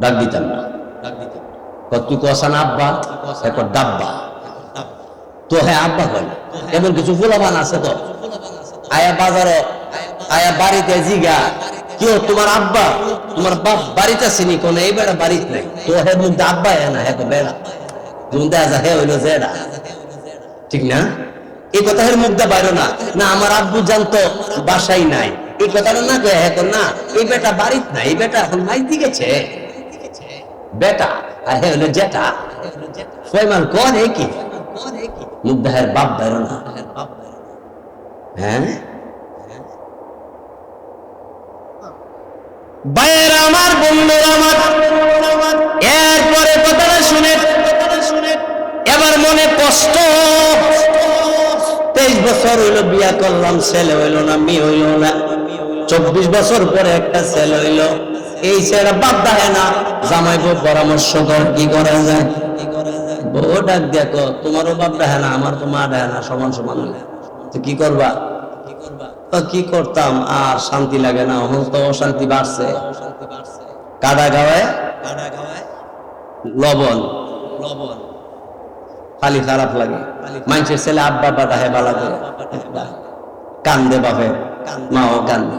ডাক দিতাম না। তুই কষান আব্বা, এখন ডাব্বা তো হ্যাঁ আব্বা কয় না। এমন কিছু ফুলাবান আছে তো আয়া বাজারে আয়া বাড়িতে জিগা কেউ তোমার আব্বা তোমার বাপ বাড়িতে আসেনি কোন এই বেড়া বাড়িতে নাই তো হ্যাঁ মধ্যে আব্বা না হ্যাঁ বেড়া যেমন দেখা যায় হ্যাঁ হইলো জেডা, ঠিক না? এই কথা মুখটা বাইরো না না আমার আব্বু জানতো বাসাই নাই, এই কথাটা না কয়ে হ্যাঁ না এই বেটা বাড়িতে নাই, এই বেটা এখন মাইতি গেছে বেটা আর হ্যাঁ হইলো জেটা ফয়মান কর হে কি মুখ দেহের বাপ বাইরো না। হ্যাঁ ভাইয়ের আমার বন্ধুর আমার এরপরে কথাটা শুনে এবার মনে কষ্ট। 23 বছর হইলো বিয়া করলাম, ছেলে হইলো না মেয়ে হইলো না। 24 বছর পরে একটা ছেলে হইলো, এই ছেলেটা বাপ দেয় না। জামাই বউ পরামর্শ কর কি করা যায়। বউ ডাক দেখো তোমারও বাপ দেয় না আমার তো মা দেয় না, সমান সমান হলে তো কি করবা? কি করতাম আর শান্তি লাগে না, এখন তো অশান্তি বাড়ছে। কাদা গাওয়ায় লবণ খালি খারাপ লাগে। মানুষের ছেলে আব্বা বাবা হে বালা করে কান্দে, বাপে মাও কান্দে।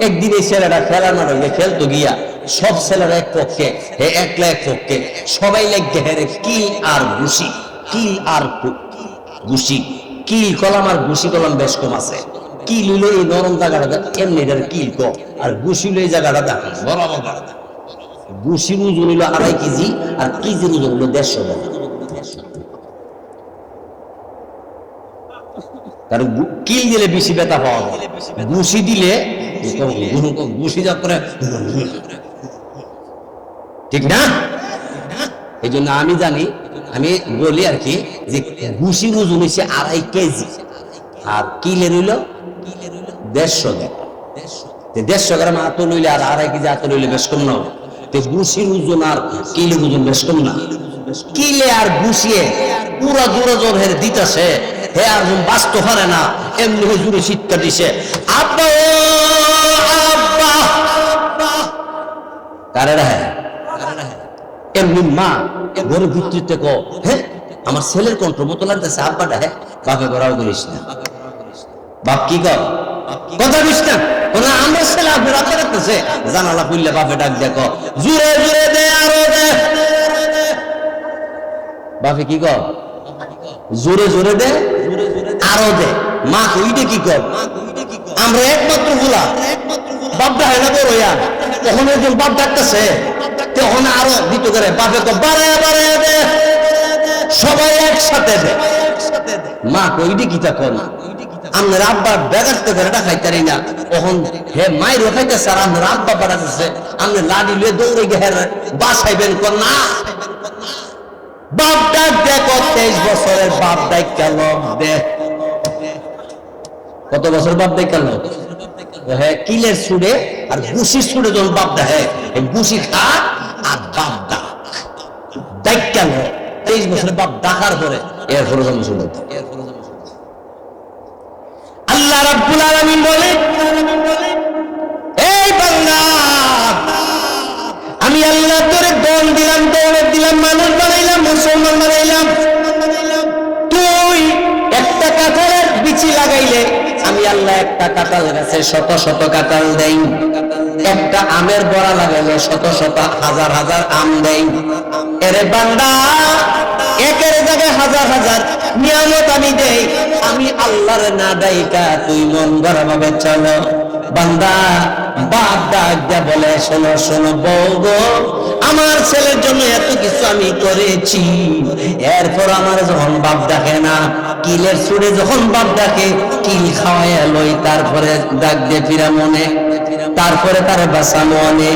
একদিন এই ছেলেটা খেলার মাঠে খেলতো গিয়া সব ছেলেরা এক পক্ষে, হে একলা এক পক্ষে, সবাই লেগে হেরে কিল আর ঘুষি, কিল আর ঘুষি, কিল কলাম আর ঘুষি কলাম বেশ কম আছে। কি লইলে এই নরম জায়গাটা এমনি কিল কম, আর ঘুষি লই জায়গাটা দেখা বরাবর। ঘুষির ওজন হইল 2.5 কেজি আর কেজির ওজন হইল 150 গ্রাম। কারণ কিল দিলে বেশি ব্যথা পাওয়া যায়, ঘুষি দিলে ঘুষি যা করে, ঠিক না? এই জন্য আমি জানি, আমি বলি আর কি যে ঘুষির ওজন হচ্ছে 2.5 কেজি আর কিলের হইল 150 গ্রাম। 150 গ্রাম আত লইলে আর 2.5 কেজি আত লইলে বেশ কম না হবে। ঘুষির ওজন আর কিলের ওজন বেশ কম না। কিলে আর ঘুষিয়ে পুরা জোরে জোর হেরে দিতেছে, হে আর বাঁচতে পারে না, এমনি জুড়ে শীতটা দিছে আব্বা ও আব্বা কারে রাহে এমনি মা ঘরের ভিত্তিতে কো হ্যাঁ আমার ছেলের কণ্ঠ মতো লাগতেছে আব্বাটা, হ্যাঁ বাপে গড়াও করিস না। বাপ কি কর কথা কইস না, আমরা ছেলে আপনার আব্বা রাখতেছে জানালা খুললে বাপে ডাক দেখো জুড়ে জুড়ে দে আরো দে। বাপে কি কর জোরে জোরে দে আরো দে। মা কইতে কি কর আমরা একমাত্র ভুলা বাপ ডাকে না বড় ইয়া, তখন একজন বাপ ডাকতেছে তখন আরো দিতে করে বাপে তো বাড়ায় বাড়ায় দে, সবাই একসাথে দে। মা কইতে কি তা কর আপনার আব্বা বেগাতে করে খাইতারি না, তখন হে মায়ের খাইতেছে আর আপনার আব্বা বাড়াতেছে, আপনি লাডি লুয়ে দৌড়ে গিয়ে বাসাইবেন কর না। বাপ ডাক দেখো 23 বছরের বাপ ডাক কেন দে, কত বছর বাপ ডাক কেন হ্যাঁ কিলের সুড়ে আর ঘুষির সুড়ে যখন বাপ দেখে ঘুষি খা আর বাপ ডাক ডাক কেন 23 বছরের বাপ ডাকার পরে এরপরে শুনে আল্লাহ রাব্বুল আলামিন বলে এই বান্দা আমি আল্লাহ তোরে দল দিলাম, দৌলত দিলাম, মানুষ বানাইলাম, মুসলমান বানাইলাম। তুই একটা কাঁঠালের বিচি লাগাইলে আমি আল্লাহ একটা কাঁঠাল গাছে শত শত কাঁঠাল দেই, একটা আমের বড়া লাগাইলে শত শত হাজার হাজার আম দেই। এরে বান্দা একের জায়গায় হাজার হাজার নিয়ামত আমি দেই, আমি আল্লাহর না ডাইকা তুই মন গড়া ভাবে চলো। বান্দা বাপ ডাক দিয়া বলে শোনো শোনো বউ গো, আমার ছেলের জন্য এত কিছু আমি করেছি, এরপর আমার যখন বাপ ডাকে না কিলের সুরে যখন বাপ ডাকে কিল খাওয়াইয়া লই, তারপরে ডাক দিয়ে ফিরা মনে, তারপরে তারে বাসা মনে।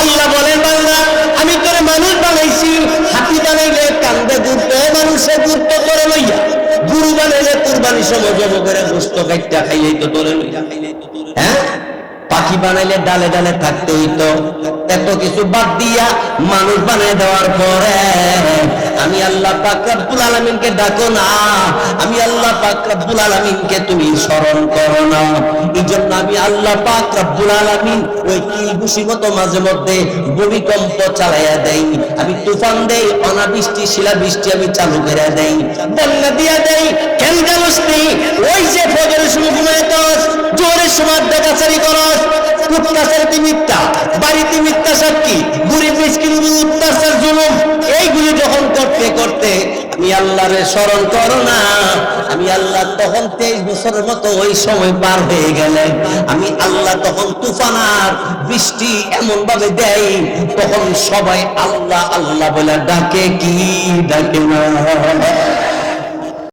আল্লাহ বলে বান্দা আমি তোরে মানুষ বানাইছি, হাতি বানাইলে কান্দে ঘুরতে মানুষে ঘুরত করে লইয়া, গুরু বানাইলে কুরবানি সময় জব করে গোস্ত কাইটা খাইলেই তো তোরে লইয়া, হ্যাঁ পাখি বানাইলে ডালে ডালে থাকতে হইতো, এত কিছু বাদ দিয়া মানুষ বানাই দেওয়ার পরে আমি আল্লাহ পাক রব্বুল আলামিনকে ডাকো না, আমি আল্লাহ পাক রব্বুল আলামিনকে তুমি স্মরণ করো না। এই জন্য আমি আল্লাহ পাক রব্বুল আলামিন ওই কিলঘুষি মতো মাঝে মধ্যে ভূমিকম্প চালাইয়া দেই, আমি তুফান দেই, অনাবৃষ্টি শিলাবৃষ্টি আমি চালু করে দেই, বন্যা দিয়া দেই। কেন জানোস নি? ওই যে ফজরের সময় ঘুমাইতস, জোরের সময় দেখাচারি করস, কুটকাচারিতে মিথ্যা, বাড়িতে মিথ্যা সাক্ষী, গরিব মিসকিনের অত্যাচার জুলুম, এইগুলি যখন করতে করতে আমি আল্লাহরে স্মরণ করো না, আমি আল্লাহ তখন 23 বছরের মতো ওই সময় পার হয়ে গেলে আমি আল্লাহ তখন তুফান আর বৃষ্টি এমন ভাবে দেয়, তখন সবাই আল্লাহ আল্লাহ বলে ডাকে, কি ডাকে না।